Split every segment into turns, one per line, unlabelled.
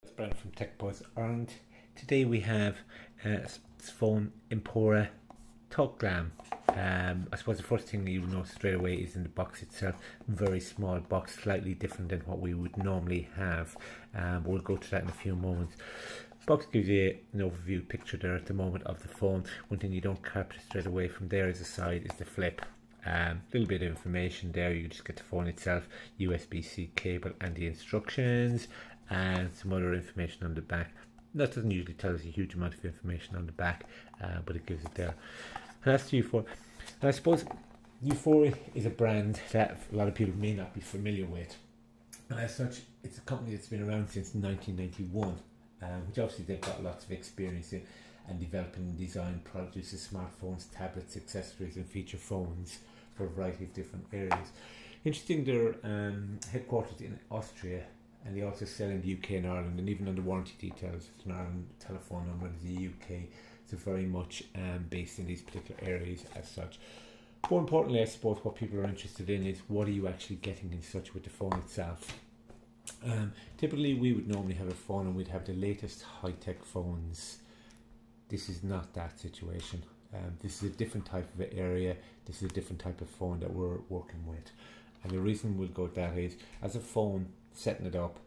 It's Brendan from techbuzzireland. Today we have this phone Emporia TALKglam. I suppose the first thing you will notice straight away is in the box itself. Very small box, slightly different than what we would normally have. But we'll go to that in a few moments. Box gives you an overview picture there at the moment of the phone. One thing you don't capture straight away from there is the side is the flip. Little bit of information there. You just get the phone itself, USB-C cable and the instructions, and some other information on the back. That doesn't usually tell us a huge amount of information on the back, but it gives it there. And that's the U4. And I suppose U4 is a brand that a lot of people may not be familiar with. And as such, it's a company that's been around since 1991, which obviously they've got lots of experience in and developing and design produces smartphones, tablets, accessories and feature phones for a variety of different areas. Interesting, they're headquartered in Austria, and they also sell in the UK and Ireland, and even on the warranty details, it's an Ireland telephone number, in the UK, so very much based in these particular areas as such. More importantly, I suppose what people are interested in is what are you actually getting in such with the phone itself. Typically we would normally have a phone and we'd have the latest high-tech phones. This is not that situation. This is a different type of area. This is a different type of phone that we're working with, and the reason we'll go with that is, as a phone, setting it up,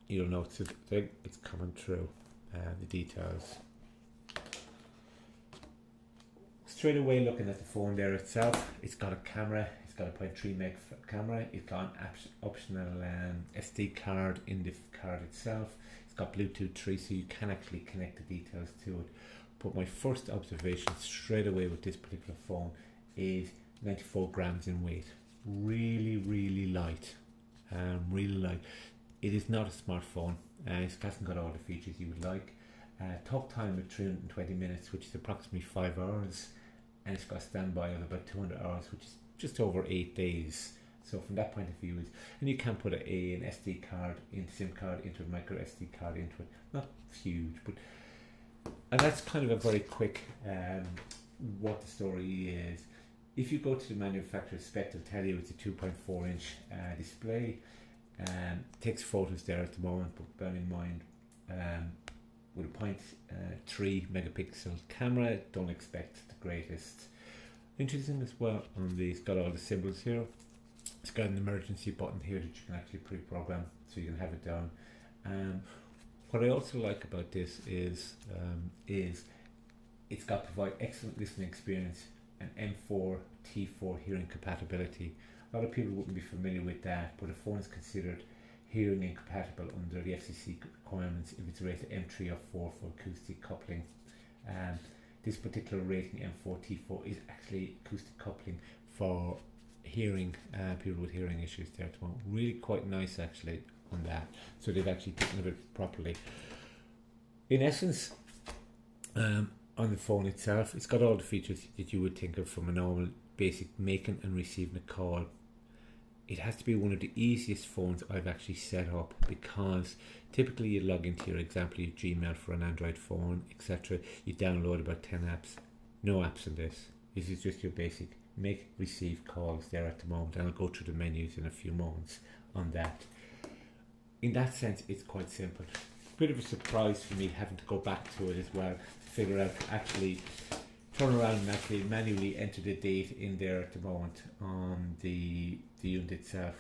you'll notice it's coming through the details straight away. Looking at the phone there itself, it's got a camera. It's got a 0.3 meg camera. It's got an optional SD card in the card itself. It's got Bluetooth 3, so you can actually connect the details to it. But my first observation straight away with this particular phone is 94 grams in weight. Really light. Really light. It is not a smartphone. It hasn't got all the features you would like. Talk time of 320 minutes, which is approximately 5 hours, and it's got a standby of about 200 hours, which is just over 8 days. So from that point of view, and you can put an SD card, SIM card into a MicroSD card into it. Not huge, but and that's kind of a very quick what the story is. If you go to the manufacturer's spec, they'll tell you it's a 2.4 inch display. Takes photos there at the moment, but bear in mind, with a 0.3 megapixel camera, don't expect the greatest. Interesting as well on these, got all the symbols here. It's got an emergency button here that you can actually pre-program, so you can have it down. What I also like about this is it's got provide excellent listening experience and M4 T4 hearing compatibility. A lot of people wouldn't be familiar with that, but a phone is considered hearing incompatible under the FCC requirements if it's rated M3 or 4 for acoustic coupling. This particular rating, M4 T4, is actually acoustic coupling for hearing, people with hearing issues there at the moment. Really quite nice actually on that, so they've actually taken it properly. In essence, on the phone itself, it's got all the features that you would think of from a normal basic making and receiving a call. It has to be one of the easiest phones I've actually set up, because typically you log into your example, you Gmail for an Android phone, etc. You download about 10 apps. No apps in this. This is just your basic make, receive calls there at the moment, and I'll go through the menus in a few moments on that. In that sense, it's quite simple. Bit of a surprise for me having to go back to it as well to figure out, actually turn around and actually manually enter the date in there at the moment on the unit itself.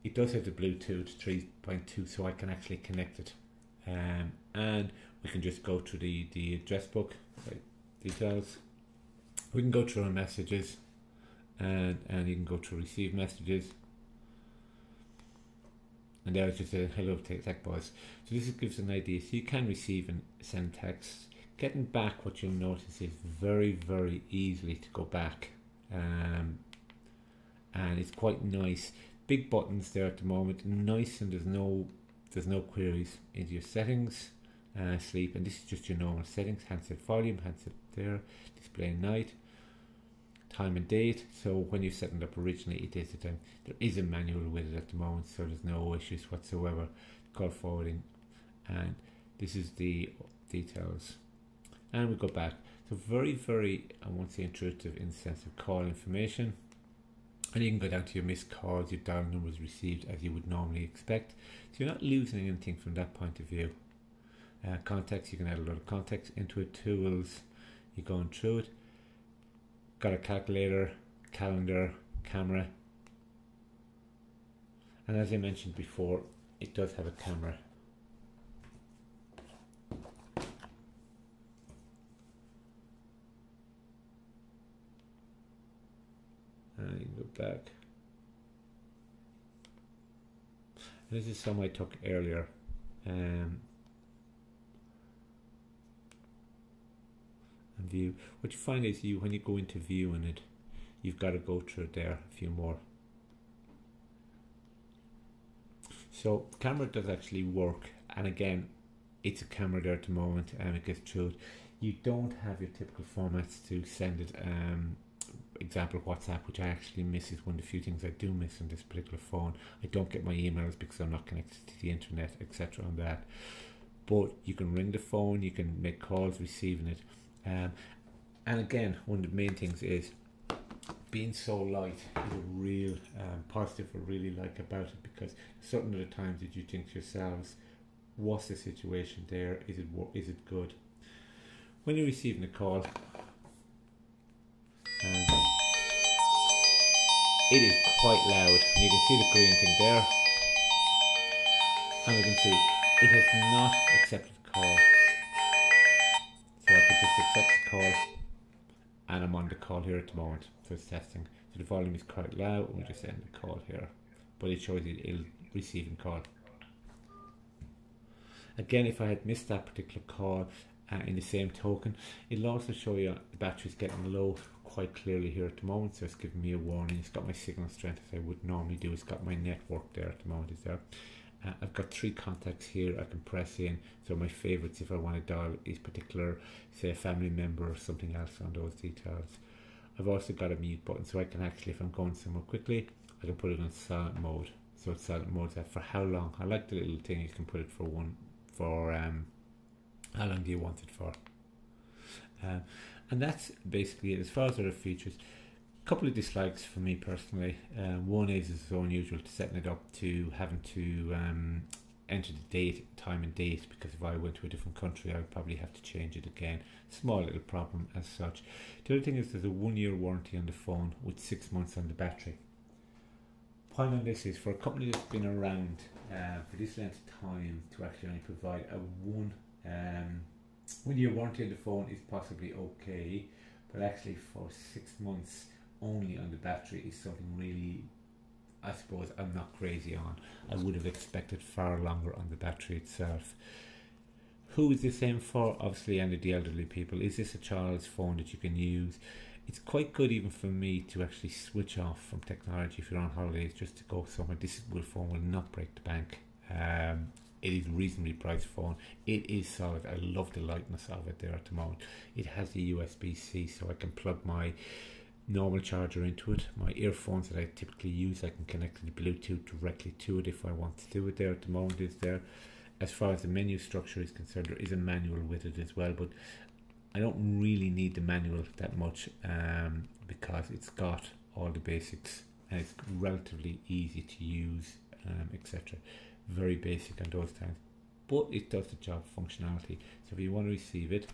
It does have the Bluetooth 3.2, so I can actually connect it, and we can just go through the address book details. We can go through our messages, and you can go through receive messages. And there it's just a hello TechBuzz. So this gives an idea. So you can receive and send texts. Getting back, what you'll notice is very easily to go back, and it's quite nice. Big buttons there at the moment, nice, and there's no queries into your settings, sleep, and this is just your normal settings. Handset volume, handset there, display night, time and date. So when you're setting it up originally, it is the time. There is a manual with it at the moment, so there's no issues whatsoever. Call forwarding, and this is the details, and we go back. So very, I won't say intrusive in the sense of call information. And you can go down to your missed calls, your dial numbers received, as you would normally expect. So you're not losing anything from that point of view. Contacts, you can add a lot of contacts into it. Tools, you're going through it. Got a calculator, calendar, camera. And as I mentioned before, it does have a camera. And you can go back. And this is some I took earlier. And view. What you find is when you go into viewing it, you've got to go through it there a few more. So the camera does actually work, and again, it's a camera there at the moment, and it gets through it. You don't have your typical formats to send it. Example, WhatsApp, which I actually miss, is one of the few things I do miss on this particular phone. I don't get my emails because I'm not connected to the internet, etc. on that. But you can ring the phone, you can make calls receiving it. And again, one of the main things is being so light is a real positive I really like about it, because certain of the times that you think to yourselves, what's the situation there, is it good? When you're receiving a call, it is quite loud, and you can see the green thing there, and we can see it has not accepted the call. So I could just accept the call, and I'm on the call here at the moment, so it's testing. So the volume is quite loud, and we'll just end the call here, but it shows you it'll receiving call. Again, if I had missed that particular call, in the same token, it'll also show you the battery's getting low quite clearly here at the moment, so it's giving me a warning. It's got my signal strength as I would normally do. It's got my network there at the moment, is there. I've got 3 contacts here I can press in, so my favourites if I want to dial is particular, say a family member or something else on those details. I've also got a mute button, so I can actually, if I'm going somewhere quickly, I can put it on silent mode. So it's silent mode for how long. I like the little thing you can put it for how long do you want it for. And that's basically it. As far as other features, a couple of dislikes for me personally. One is it's so unusual to setting it up to having to enter the time and date, because if I went to a different country I would probably have to change it again. Small little problem as such. The other thing is there's a 1-year warranty on the phone with 6 months on the battery. Point on this is, for a company that's been around for this length of time, to actually only provide a 1-year warranty on the phone is possibly okay, but actually for 6 months only on the battery is something really, I suppose, I'm not crazy on. I would have expected far longer on the battery itself. Who is this aimed for? Obviously any of the elderly people. Is this a child's phone that you can use? It's quite good even for me to actually switch off from technology if you're on holidays, just to go somewhere. This phone will not break the bank. It is a reasonably priced phone. It is solid. I love the lightness of it there at the moment. It has the USB-C, so I can plug my normal charger into it. My earphones that I typically use, I can connect to the Bluetooth directly to it if I want to do it there at the moment. Is there. As far as the menu structure is concerned, there is a manual with it as well, but I don't really need the manual that much because it's got all the basics and it's relatively easy to use, etc. Very basic on those times, but it does the job functionality. So if you want to receive it,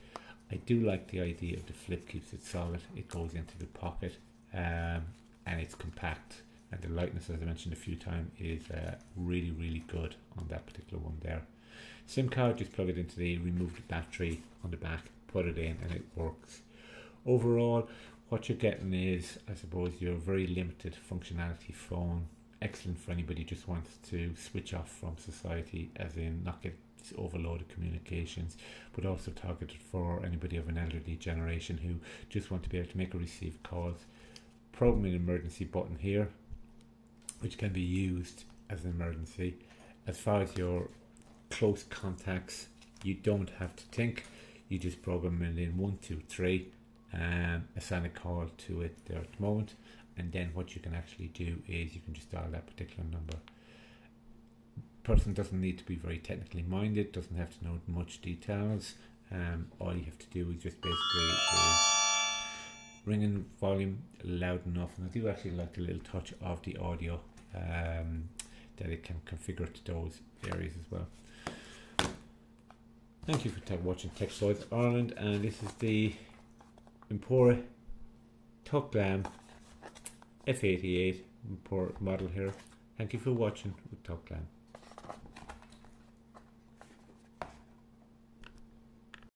I do like the idea of the flip, keeps it solid, it goes into the pocket, and it's compact, and the lightness, as I mentioned a few times, is really, really good on that particular one there. SIM card, just plug it into the, remove the battery on the back, put it in, and it works. Overall, what you're getting is, I suppose, your very limited functionality phone. Excellent for anybody who just wants to switch off from society, as in not get overloaded communications, but also targeted for anybody of an elderly generation who just want to be able to make or receive calls. Program an emergency button here, which can be used as an emergency. As far as your close contacts, you don't have to think, you just program it in 1, 2, 3, assign a call to it there at the moment, and then what you can actually do is you can just dial that particular number. Person doesn't need to be very technically minded, doesn't have to know much details. All you have to do is just basically is ringing volume loud enough, and I do actually like the little touch of the audio that it can configure to those areas as well. Thank you for watching techbuzzireland, and this is the Emporia TALKglam F88 model here. Thank you for watching with TALKglam.